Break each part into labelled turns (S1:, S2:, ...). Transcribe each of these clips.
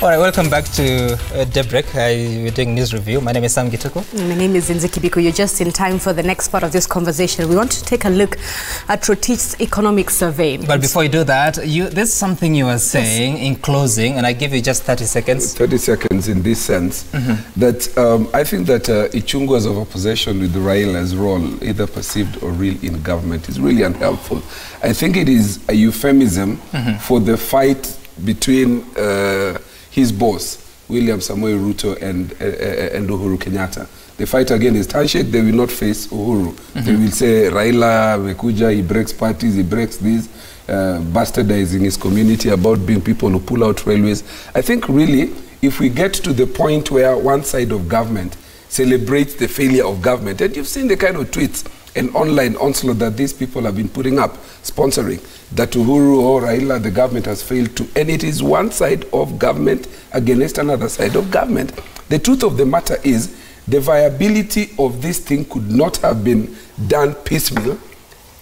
S1: All right, welcome back to Daybreak. We're doing news review. My name is Sam Gituko.
S2: My name is Nziki Biko. You're just in time for the next part of this conversation. We want to take a look at Rotich's economic survey.
S1: But before you do that, there's something you were saying in closing, and I give you just 30 seconds.
S3: 30 seconds in this sense, that I think that Ichungwa's of opposition with Raila's role, either perceived or real in government, is really unhelpful. I think it is a euphemism for the fight between his boss, William Samoei Ruto, and Uhuru Kenyatta. The fight again is handshake. They will not face Uhuru. They will say Raila Mekuja, he breaks parties, he breaks this, bastardizing his community about being people who pull out railways. I think really, if we get to the point where one side of government celebrates the failure of government, and you've seen the kind of tweets and online onslaught that these people have been putting up, sponsoring, that Uhuru or Raila, the government has failed to, and it is one side of government against another side of government. The truth of the matter is, the viability of this thing could not have been done piecemeal,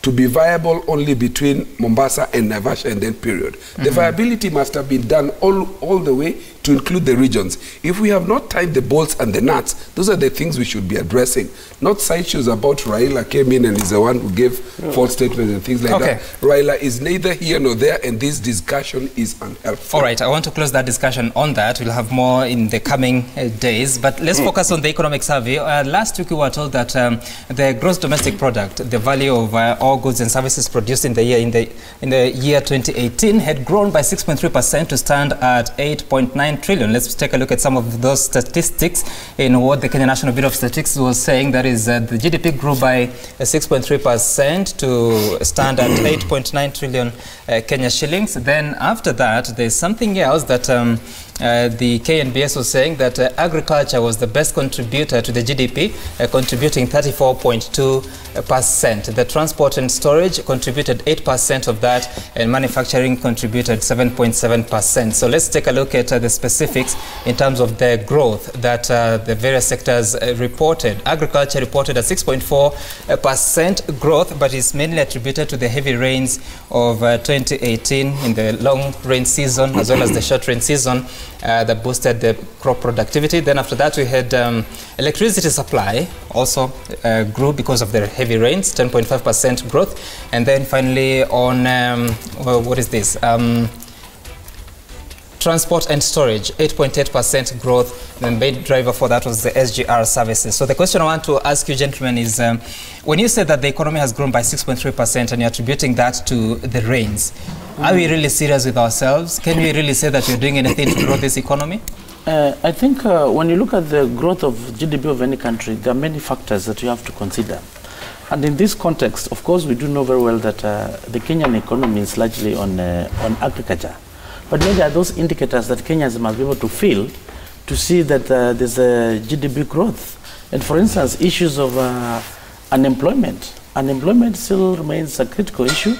S3: to be viable only between Mombasa and Naivasha and then period. The viability must have been done all the way to include the regions. If we have not tied the bolts and the nuts, those are the things we should be addressing. Not sideshows about Raila came in and is the one who gave false statements and things like that. Raila is neither here nor there, and this discussion is unhelpful.
S1: All right, I want to close that discussion on that. We'll have more in the coming days, but let's focus on the economic survey. Last week we were told that the gross domestic product, the value of all goods and services produced in the year 2018 had grown by 6.3% to stand at 8.9 trillion. Let's take a look at some of those statistics in what the Kenya National Bureau of Statistics was saying. That is, the GDP grew by 6.3% to stand at 8.9 trillion Kenya shillings. Then after that, there's something else that the KNBS was saying, that agriculture was the best contributor to the GDP, contributing 34.2%. The transport and storage contributed 8% of that, and manufacturing contributed 7.7%. So let's take a look at the specifics in terms of the growth that the various sectors reported. Agriculture reported a 6.4% growth, but it's mainly attributed to the heavy rains of 2018 in the long rain season as well as the short rain season. That boosted the crop productivity. Then after that we had electricity supply also grew because of the heavy rains, 10.5% growth. And then finally on, what is this? Transport and storage, 8.8% growth. The main driver for that was the SGR services. So the question I want to ask you, gentlemen, is when you say that the economy has grown by 6.3% and you're attributing that to the rains, are we really serious with ourselves? Can we really say that we're doing anything to grow this economy?
S4: I think when you look at the growth of GDP of any country, there are many factors that you have to consider. And in this context, of course, we do know very well that the Kenyan economy is largely on agriculture. But then there are those indicators that Kenyans must be able to feel to see that there's a GDP growth. And for instance, issues of unemployment. Unemployment still remains a critical issue.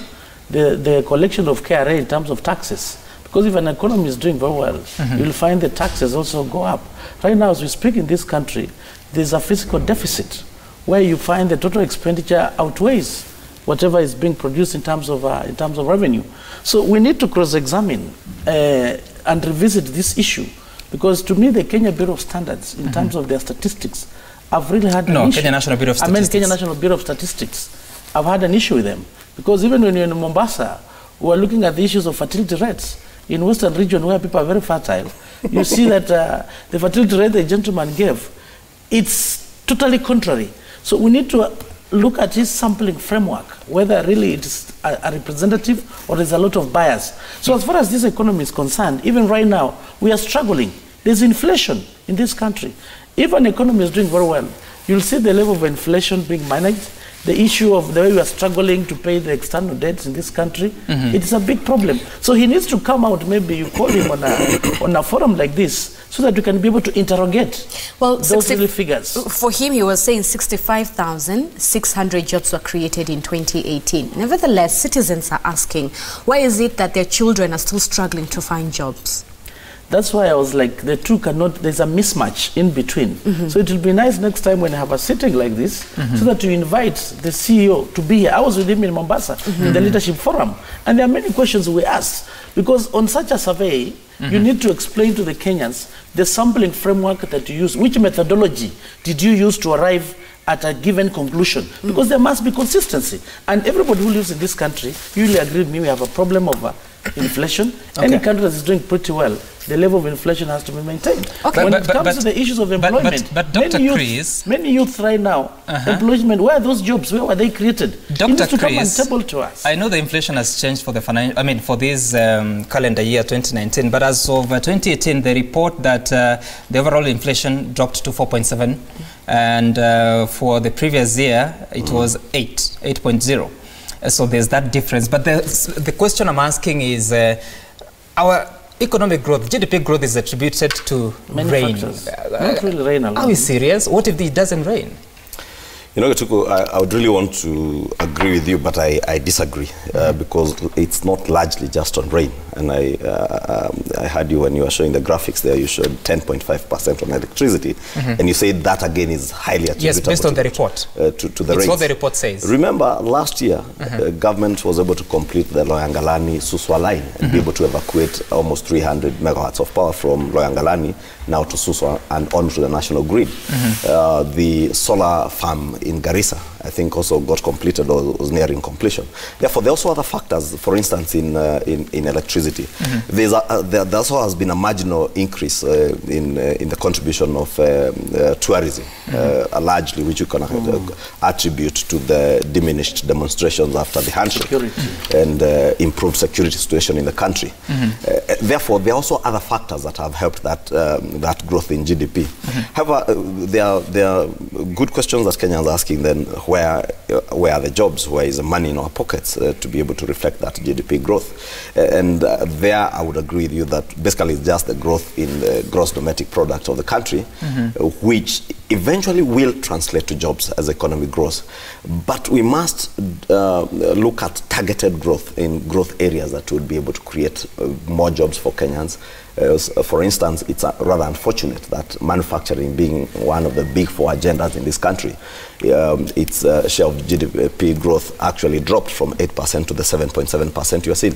S4: The collection of KRA in terms of taxes. Because if an economy is doing very well, you'll find the taxes also go up. Right now, as we speak in this country, there's a fiscal deficit where you find the total expenditure outweighs whatever is being produced in terms of revenue. So we need to cross-examine and revisit this issue, because to me the Kenya Bureau of Standards, in terms of their statistics, I've really had an issue.
S1: Kenya National Bureau of Statistics.
S4: Kenya National Bureau of Statistics. I've had an issue with them, because even when you're in Mombasa, we're looking at the issues of fertility rates. In Western region, where people are very fertile, you see that the fertility rate the gentleman gave, it's totally contrary. So we need to look at his sampling framework, whether really it's a representative or there's a lot of bias. So as far as this economy is concerned, even right now, we are struggling. There's inflation in this country. If an economy is doing very well, you'll see the level of inflation being managed. The issue of the way we are struggling to pay the external debts in this country, it's a big problem. So he needs to come out, maybe you call him on a forum like this, so that we can be able to interrogate those real figures.
S2: For him, he was saying 65,600 jobs were created in 2018. Nevertheless, citizens are asking, why is it that their children are still struggling to find jobs?
S4: That's why I was like, the two cannot, there's a mismatch in between. So it will be nice next time when I have a sitting like this, so that you invite the CEO to be here. I was with him in Mombasa, in the Leadership Forum, and there are many questions we asked, because on such a survey, you need to explain to the Kenyans the sampling framework that you use. Which methodology did you use to arrive at a given conclusion? Because there must be consistency. And everybody who lives in this country usually agree with me, we have a problem of inflation. Any country that is doing pretty well, the level of inflation has to be maintained. When it comes to the issues of employment,
S1: but Dr. Chris,
S4: many youth right now, employment, where are those jobs? Where were they created?
S1: Dr.
S4: To come and
S1: Chris,
S4: table to us.
S1: I know the inflation has changed for the for this calendar year 2019, but as of 2018, they report that the overall inflation dropped to 4.7, and for the previous year, it was 8.0. So there's that difference. But the question I'm asking is, our economic growth, GDP growth, is attributed to rain.
S4: Not really rain alone.
S1: Are we serious? What if it doesn't rain?
S5: You know, Getuku, I would really want to agree with you, but I disagree because it's not largely just on rain. And I heard you when you were showing the graphics there, you showed 10.5% on electricity, and you said that again is highly attributable.
S1: Yes, based on the report.
S5: To the rains.
S1: It's what the report says.
S5: Remember, last year, government was able to complete the Loyangalani-Suswa line and be able to evacuate almost 300 megawatts of power from Loyangalani now to Suswa and on to the national grid. The solar farm in Garissa, I think, also got completed or was nearing completion. Therefore, there are also other factors. For instance, in electricity, there also has been a marginal increase in the contribution of tourism, largely, which you can attribute to the diminished demonstrations after the handshake and improved security situation in the country. Therefore, there are also other factors that have helped that growth in GDP. However, there are good questions that Kenyans are asking then, where are the jobs, where is the money in our pockets to be able to reflect that GDP growth? And there I would agree with you that basically it's just the growth in the gross domestic product of the country, which eventually will translate to jobs as the economy grows. But we must look at targeted growth in growth areas that would be able to create more jobs for Kenyans. For instance, it's rather unfortunate that manufacturing, being one of the big four agendas in this country, its share of GDP growth actually dropped from 8% to the 7.7% you are seeing.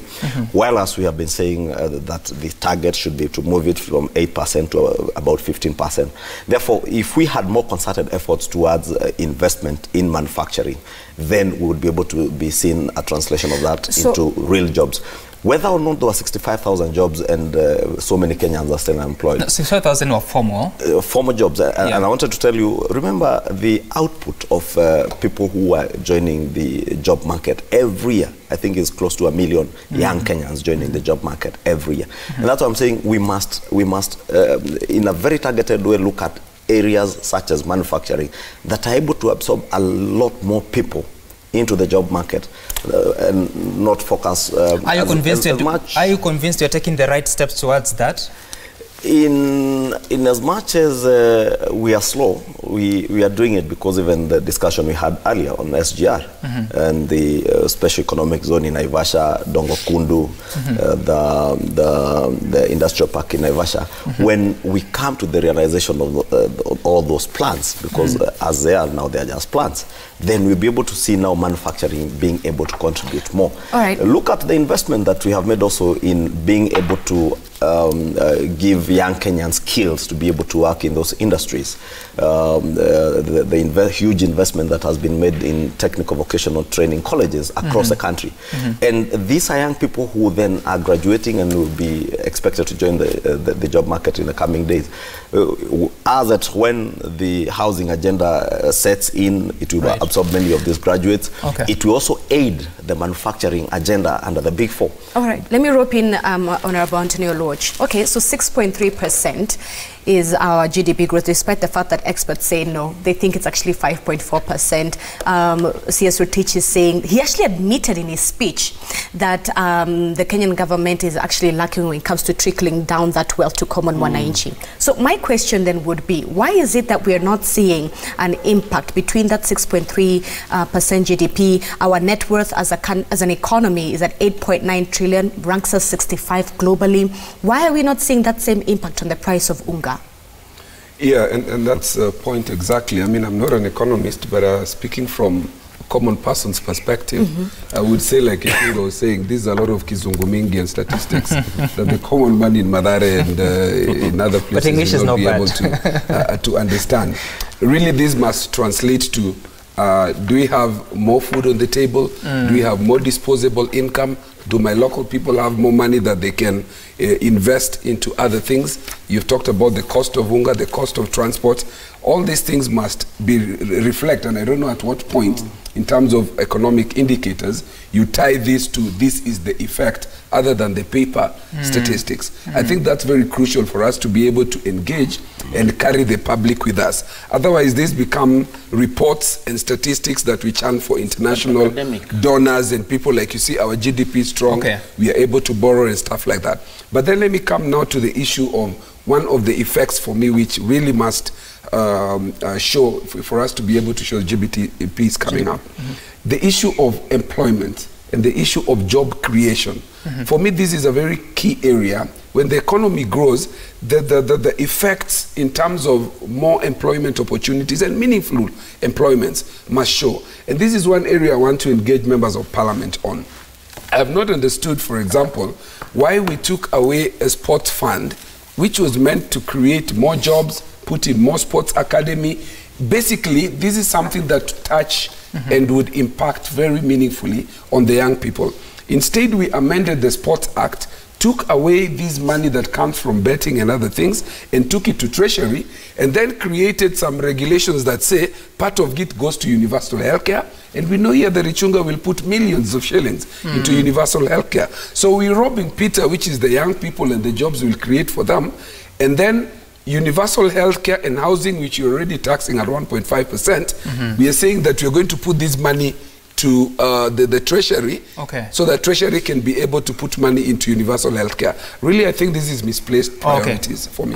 S5: While as we have been saying that the target should be to move it from 8% to about 15%. Therefore, if we had more concerted efforts towards investment in manufacturing, then we would be able to be seeing a translation of that into real jobs. Whether or not there were 65,000 jobs and so many Kenyans are still unemployed.
S1: 65,000 were formal.
S5: Formal jobs. And I wanted to tell you, remember the output of people who are joining the job market every year. I think is close to 1 million young Kenyans joining the job market every year. And that's what I'm saying, we must in a very targeted way, look at areas such as manufacturing that are able to absorb a lot more people into the job market and not focus
S1: Are you convinced you're taking the right steps towards that?
S5: In as much as we are slow, we are doing it because even the discussion we had earlier on SGR and the special economic zone in Naivasha, Dongo Kundu, the industrial park in Naivasha, when we come to the realization of all those plans, because as they are now, they are just plans, then we'll be able to see now manufacturing being able to contribute more.
S2: All right.
S5: Look at the investment that we have made also in being able to give young Kenyans skills to be able to work in those industries. The huge investment that has been made in technical vocational training colleges across the country. And these are young people who then are graduating and will be expected to join the job market in the coming days. As at when the housing agenda sets in, it will absorb many of these graduates. It will also aid the manufacturing agenda under the Big Four.
S2: All right, let me rope in Honorable Antonio Lodge. Okay, so 6.3% is our GDP growth, despite the fact that experts say no. They think it's actually 5.4%. CS Rotich is saying, he actually admitted in his speech that the Kenyan government is actually lacking when it comes to trickling down that wealth to common wananchi. So my question then would be, why is it that we are not seeing an impact between that 6.3% GDP? Our net worth as an economy is at 8.9 trillion, ranks us 65 globally. Why are we not seeing that same impact on the price of unga?
S3: Yeah, and that's a point exactly. I mean, I'm not an economist, but speaking from a common person's perspective, I would say, like I was saying, there's a lot of kizungumingi and statistics that the common man in Madare and in other places
S1: but English will not be able
S3: to understand. Really, this must translate to, do we have more food on the table? Do we have more disposable income? Do my local people have more money that they can invest into other things? You've talked about the cost of unga, the cost of transport. All these things must be reflected, and I don't know at what point in terms of economic indicators you tie this to this is the effect other than the paper statistics. I think that's very crucial for us to be able to engage and carry the public with us. Otherwise, these become reports and statistics that we chant for international donors and people. Like you see, our GDP is strong, we are able to borrow and stuff like that. But then let me come now to the issue of one of the effects for me which really must show, for us to be able to show GDP is coming up. The issue of employment and the issue of job creation. For me, this is a very key area. When the economy grows, the effects in terms of more employment opportunities and meaningful employments must show. And this is one area I want to engage members of parliament on. I have not understood, for example, why we took away a sports fund, which was meant to create more jobs, put in more sports academy. Basically, this is something that touch and would impact very meaningfully on the young people. Instead, we amended the Sports Act, took away this money that comes from betting and other things, and took it to Treasury, and then created some regulations that say part of it goes to universal healthcare, and we know here the Richunga will put millions of shillings into universal healthcare. So we're robbing Peter, which is the young people and the jobs we'll create for them, and then universal healthcare and housing, which you're already taxing at 1.5%, we are saying that we're going to put this money to the Treasury, so that Treasury can be able to put money into universal healthcare. Really, I think this is misplaced priorities for me.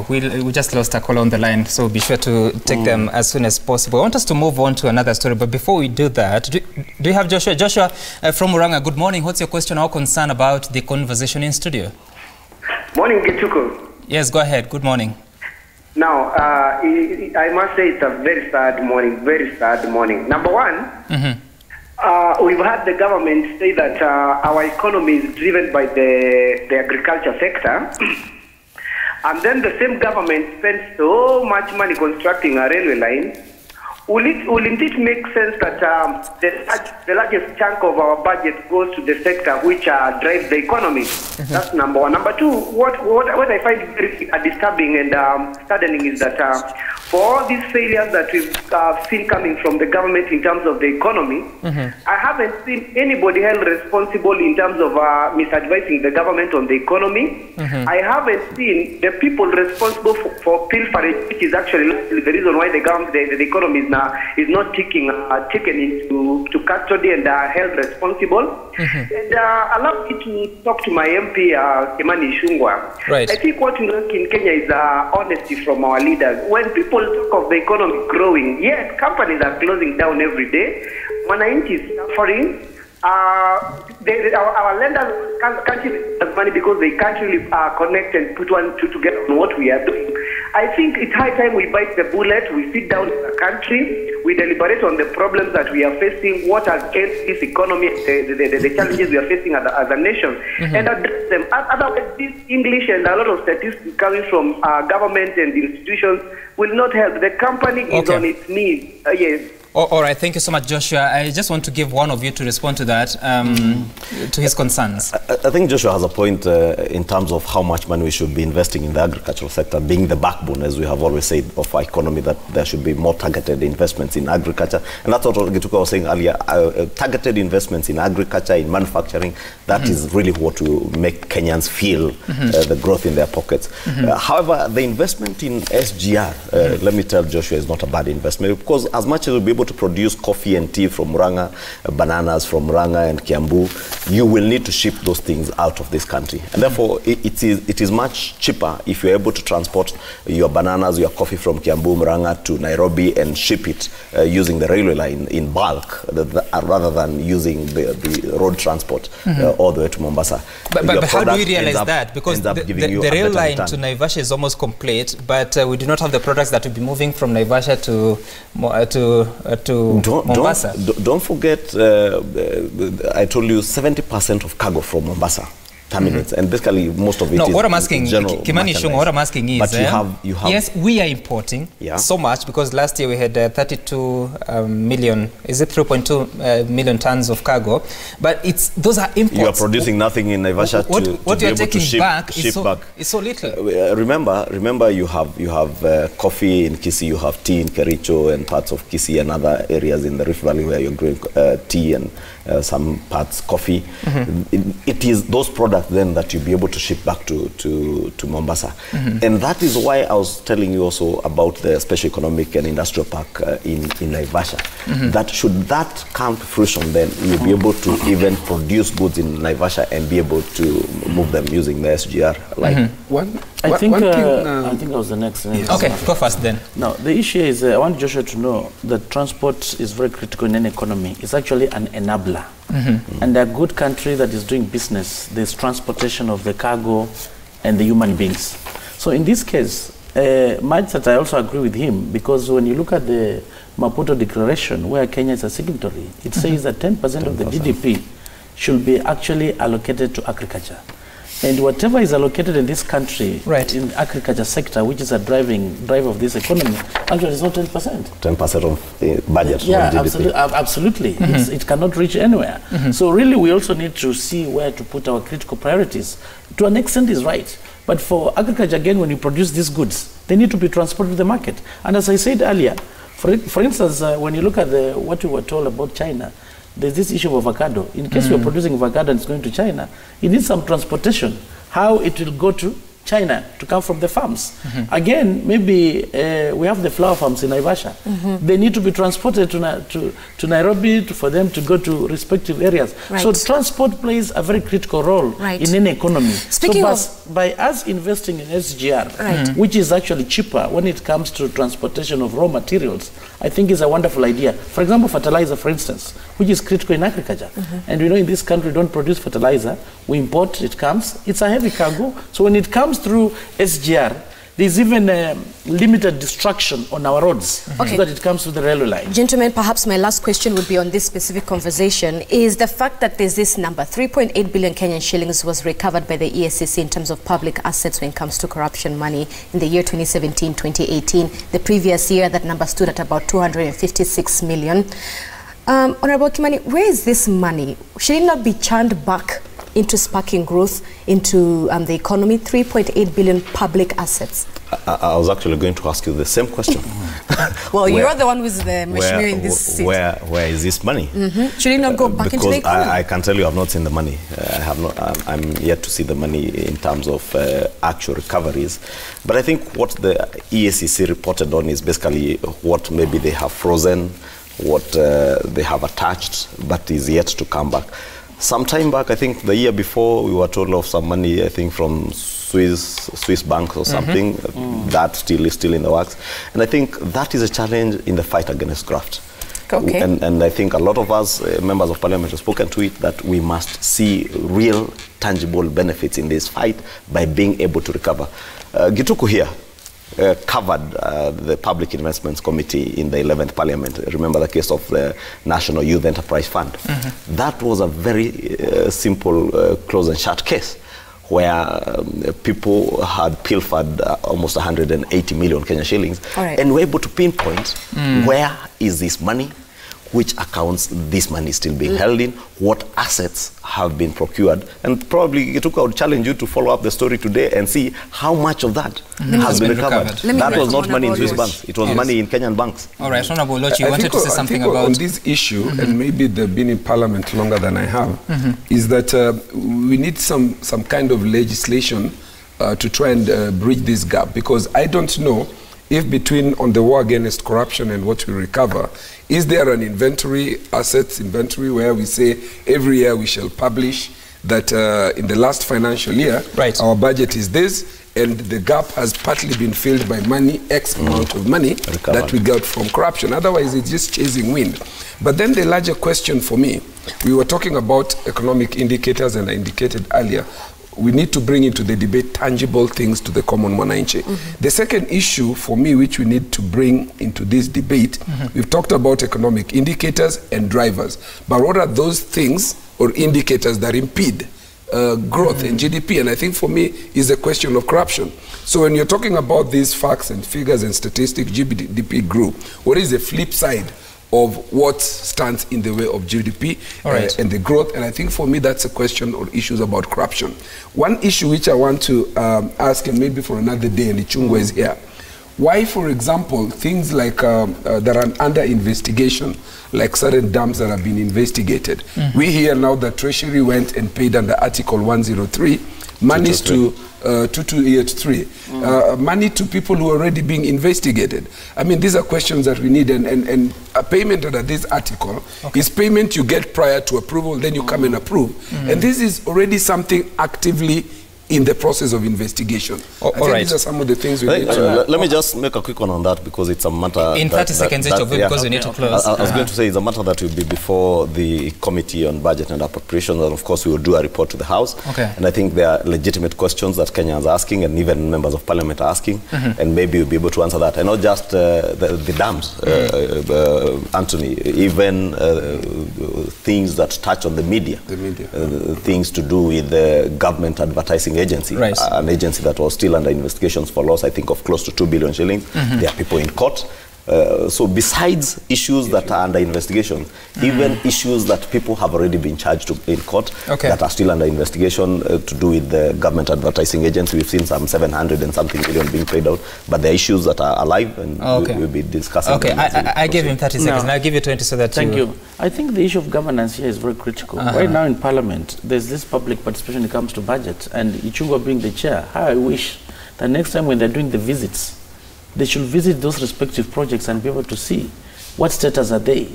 S1: We just lost a call on the line, so be sure to take them as soon as possible. I want us to move on to another story, but before we do that, do you have Joshua? Joshua from Muranga, good morning. What's your question or concern about the conversation in studio?
S6: Morning, Getuko.
S1: Yes, go ahead. Good morning.
S6: Now, I must say it's a very sad morning, very sad morning. Number one, we've had the government say that our economy is driven by the agriculture sector. And then the same government spends so much money constructing a railway line. Wouldn't it make sense that the largest chunk of our budget goes to the sector which drives the economy? That's number one. Number two, what I find very disturbing and saddening is that for all these failures that we've seen coming from the government in terms of the economy, I haven't seen anybody held responsible in terms of misadvising the government on the economy. I haven't seen the people responsible for pilferage, which is actually the reason why the economy is not taken into custody and held responsible. And allow me to talk to my MP, Kimani Ichung'wah.
S1: Right.
S6: I think what we lack in Kenya is honesty from our leaders. When people talk of the economy growing, yes, companies are closing down every day. Wananchi is suffering. Our lenders can't give money because they can't really connect and put one two together on what we are doing. I think it's high time we bite the bullet, we sit down in the country, we deliberate on the problems that we are facing, what has ailed this economy, the challenges we are facing as a nation, and address them. Otherwise, this English and a lot of statistics coming from government and institutions will not help. The company is on its knees. Yes.
S1: All right, thank you so much, Joshua. I just want to give one of you to respond to that, to his concerns.
S5: I think Joshua has a point in terms of how much money we should be investing in the agricultural sector, being the backbone, as we have always said, of our economy, that there should be more targeted investments in agriculture. And that's what Gituko was saying earlier, targeted investments in agriculture, in manufacturing, that is really what will make Kenyans feel the growth in their pockets. However, the investment in SGR, let me tell Joshua, is not a bad investment, because as much as we'll be able to produce coffee and tea from Murang'a, bananas from Murang'a and Kiambu, you will need to ship those things out of this country. And therefore, it is much cheaper if you're able to transport your bananas, your coffee from Kiambu, Murang'a to Nairobi and ship it using the railway line in bulk, rather than using the road transport all the way to Mombasa.
S1: But how do we realize that? Because the rail line to Naivasha is almost complete, but we do not have the products that will be moving from Naivasha to Mombasa.
S5: Don't forget, I told you 70% of cargo from Mombasa terminates, and basically most of it is
S1: what I'm asking,
S5: Kimani
S1: Shungo, what I'm asking is,
S5: but you have
S1: yes, we are importing so much, because last year we had 32 million, is it 3.2 million tons of cargo, but those are imports.
S5: You are producing nothing in Naivasha
S1: what
S5: to
S1: you are
S5: be able to
S1: taking back
S5: ship
S1: is
S5: back.
S1: So little.
S5: Remember you have coffee in Kisii, you have tea in Kericho and parts of Kisii and other areas in the Rift Valley where you're growing tea and some parts coffee. It is those products then that you'll be able to ship back to Mombasa. And that is why I was telling you also about the special economic and industrial park in Naivasha. That should that come to fruition, then you'll be able to even produce goods in Naivasha and be able to move them using the SGR line.
S4: I think I was the next.
S1: Okay, go first then.
S4: Now, the issue is, I want Joshua to know that transport is very critical in any economy. It's actually an enabler. And a good country that is doing business, there's transportation of the cargo and the human beings. So in this case, much that I also agree with him, because when you look at the Maputo Declaration, where Kenya is a signatory, it says that 10% of the GDP should be actually allocated to agriculture. And whatever is allocated in this country, in the agriculture sector, which is a drive of this economy, actually is not 10%.
S5: 10% of the budget.
S4: Yeah, absolutely. It cannot reach anywhere. So really, we also need to see where to put our critical priorities. To an extent is right. But for agriculture, again, when you produce these goods, they need to be transported to the market. And as I said earlier, for instance, when you look at what we were told about China, there's this issue of avocado. In case you're producing avocado and it's going to China, it needs some transportation. How it will go to China to come from the farms. Again, maybe we have the flower farms in Naivasha. They need to be transported to Nairobi for them to go to respective areas. So transport plays a very critical role in any economy. By us investing in SGR, which is actually cheaper when it comes to transportation of raw materials, I think is a wonderful idea. For example, fertilizer, for instance, which is critical in agriculture. And we know in this country we don't produce fertilizer. We import, it comes. It's a heavy cargo. So when it comes through SGR, there's even limited destruction on our roads so that it comes to the railway line.
S2: Gentlemen, perhaps my last question would be on this specific conversation is the fact that there's this number, 3.8 billion Kenyan shillings was recovered by the EACC in terms of public assets when it comes to corruption money in the year 2017-2018. The previous year, that number stood at about 256 million. Honorable Kimani, where is this money? Should it not be churned back into sparking growth into the economy? 3.8 billion public assets.
S5: I was actually going to ask you the same question.
S2: Well, you're the one who's the machinery in this seat.
S5: Where is this money?
S2: Should it not go back into the economy?
S5: I can tell you I've not seen the money. I'm yet to see the money in terms of actual recoveries. But I think what the EACC reported on is basically what maybe they have frozen, what they have attached, but is yet to come back. Some time back, I think the year before, we were told of some money, I think from Swiss banks or something. That still is in the works. And I think that is a challenge in the fight against graft. And I think a lot of us, members of parliament, have spoken to it, that we must see real, tangible benefits in this fight by being able to recover. Gituku here covered the Public Investments Committee in the 11th Parliament. Remember the case of the National Youth Enterprise Fund. That was a very simple close and shut case, where people had pilfered almost 180 million Kenya shillings and were able to pinpoint where is this money which accounts this money is still being held in, what assets have been procured, and probably it would challenge you to follow up the story today and see how much of that has been recovered. That was not money in Swiss banks, it was money in Kenyan banks.
S1: All right, Honorable Rotich, you wanted to say something about...
S3: on this issue, and maybe they've been in Parliament longer than I have, is that we need some kind of legislation to try and bridge this gap, because I don't know if between on the war against corruption and what we recover, is there an assets inventory where we say every year we shall publish that in the last financial year, our budget is this, and the gap has partly been filled by money, X amount of money that we got from corruption. Otherwise, it's just chasing wind. But then the larger question for me, we were talking about economic indicators, and I indicated earlier, we need to bring into the debate tangible things to the common mwananchi. The second issue for me, which we need to bring into this debate, we've talked about economic indicators and drivers, but what are those things or indicators that impede growth in GDP? And I think for me is a question of corruption. So when you're talking about these facts and figures and statistics, GDP grew. What is the flip side of what stands in the way of GDP and the growth? And I think for me that's a question or issues about corruption. One issue which I want to ask, and maybe for another day, and Ichungwa is here, why, for example, things like that are under investigation, like certain dams that have been investigated, we hear now that Treasury went and paid under Article 103 monies to 2283, money to people who are already being investigated. I mean, these are questions that we need, and a payment under this article is payment you get prior to approval, then you come and approve. And this is already something actively in the process of investigation. I think these are some of the things we need to...
S5: Let me just make a quick one on that, because it's a matter...
S1: In 30 seconds each of it, because we need to close.
S5: I was going to say it's a matter that will be before the Committee on Budget and Appropriations, and of course we will do a report to the House. And I think there are legitimate questions that Kenyans are asking, and even members of Parliament are asking, and maybe we'll be able to answer that. And not just the dams, Anthony, even things that touch on the media. Things to do with the government advertising agency, an agency that was still under investigations for loss, I think, of close to 2 billion shillings. There are people in court. So besides issues that are under investigation, even issues that people have already been charged in court that are still under investigation to do with the government advertising agency. We've seen some 700 and something million being paid out, but the issues that are alive, and we'll be discussing them.
S1: I gave him 30 seconds, and I'll give you 20 so that
S4: Thank you. I think the issue of governance here is very critical. Right now in Parliament, there's this public participation when it comes to budget, and Ichungwa being the chair, how I wish that next time when they're doing the visits, they should visit those respective projects and be able to see what status are they.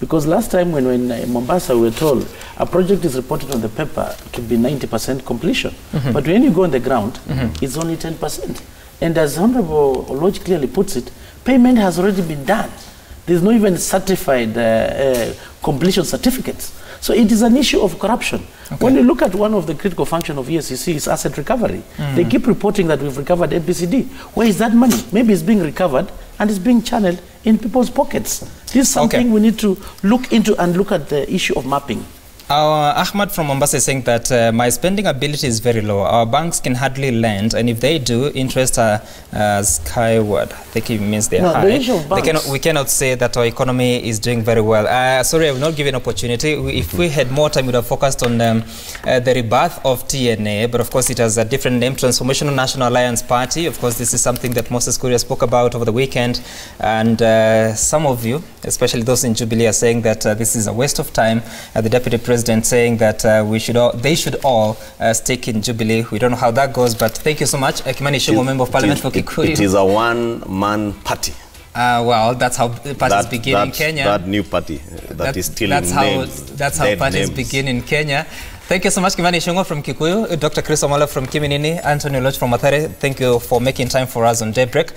S4: Because last time when in Mombasa we were told a project is reported on the paper to be 90% completion, but when you go on the ground, it's only 10%. And as Honorable Lodge clearly puts it, payment has already been done. There's no even certified completion certificates. So it is an issue of corruption. When you look at one of the critical functions of ESCC is asset recovery. They keep reporting that we've recovered ABCD. Where is that money? Maybe it's being recovered and it's being channeled in people's pockets. This is something we need to look into and look at the issue of mapping.
S1: Ahmad from Mombasa is saying that my spending ability is very low. Our banks can hardly lend, and if they do, interest are skyward. I think it means they're high. We cannot say that our economy is doing very well. Sorry, I will not give an opportunity. If we had more time, we would have focused on the rebirth of TNA, but of course it has a different name, Transformational National Alliance Party. Of course, this is something that Moses Kuria spoke about over the weekend, and some of you, especially those in Jubilee, are saying that this is a waste of time. The Deputy President saying that they should all stick in Jubilee. We don't know how that goes, but thank you so much. Kimani Ichungwa, Member of Parliament for Kikuyu.
S5: It is a one-man party.
S1: Well, that's how parties begin in Kenya.
S5: That new party that is still in names.
S1: That's how parties begin in Kenya. Thank you so much, Kimani Ichungwa from Kikuyu, Dr. Chris Omala from Kiminini, Anthony Lodge from Mathare. Thank you for making time for us on Daybreak.